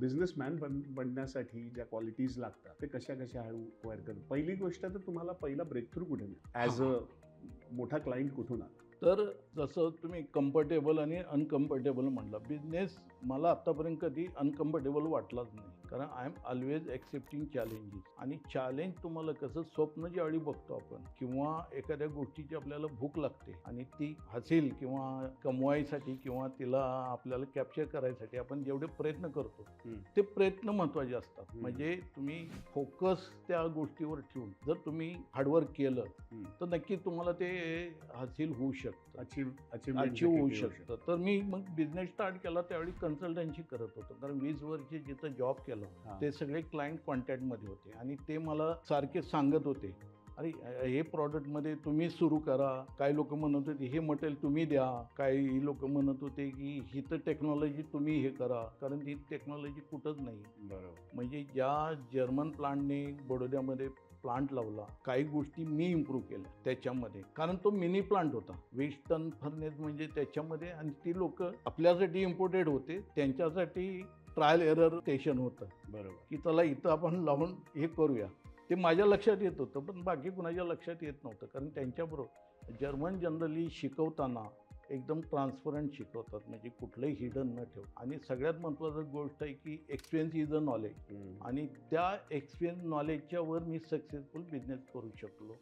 Businessman बनण्यासाठी ज्या qualities लागतात ते कशा कशा अक्वायर करतात. पहिली गोष्ट तर तुम्हाला पहिला ब्रेक थ्रू कुठे ॲज अ मोठा क्लायंट कुठून आला? तर जसं तुम्ही कम्फर्टेबल आणि अनकम्फर्टेबल म्हटलं, बिझनेस मला आत्तापर्यंत कधी अनकम्फर्टेबल वाटलाच नाही. कारण I am always accepting challenges. आणि चॅलेंज तुम्हाला कसं स्वप्न ज्यावेळी बघतो आपण किंवा एखाद्या गोष्टीची आपल्याला भूक लागते आणि ती हासिल किंवा कमवायसाठी किंवा तिला आपल्याला कॅप्चर करायसाठी आपण जेवढे प्रयत्न करतो ते प्रयत्न महत्त्वाचे असतात. म्हणजे तुम्ही फोकस त्या गोष्टीवर ठेवून जर तुम्ही हार्डवर्क केलं तर नक्की तुम्हाला ते हासिल होऊ शकतं, अचीव होऊ शकतं. तर मी मग बिझनेस स्टार्ट केला त्यावेळी कन्सल्टन्सी करत होतो. कारण 20 वर्ष जिथं जॉब केला ते सगळे क्लायंट कॉन्टॅक्टमध्ये होते आणि ते मला सारखे सांगत होते, अरे हे प्रॉडक्टमध्ये तुम्ही सुरू करा. काही लोक म्हणत होते हे मटेरियल तुम्ही द्या, काही लोक म्हणत होते की ही तर टेक्नॉलॉजी तुम्ही हे करा, कारण ही टेक्नॉलॉजी कुठंच नाही. बरोबर. म्हणजे ज्या जर्मन प्लांटने बडोद्यामध्ये प्लांट लावला, काही गोष्टी मी इम्प्रूव्ह केल्या त्याच्यामध्ये, कारण तो मिनी प्लांट होता. 20 टन फर्नेस म्हणजे त्याच्यामध्ये, आणि ती लोक आपल्यासाठी इम्पोर्टेड होते, त्यांच्यासाठी ट्रायल एरर स्टेशन होतं. बरोबर. की त्याला इथं आपण लावून हे करूया, ते माझ्या लक्षात येत होतं पण बाकी कुणाच्या लक्षात येत नव्हतं. कारण त्यांच्याबरोबर जर्मन जनरली शिकवताना एकदम ट्रान्सपरंट शिकवतात, म्हणजे कुठलंही हिडन न ठेव. आणि सगळ्यात महत्त्वाची गोष्ट आहे की एक्सपिरियन्स इज अ नॉलेज. आणि त्या एक्सपिरियन्स नॉलेजच्या वर मी सक्सेसफुल बिझनेस करू शकलो.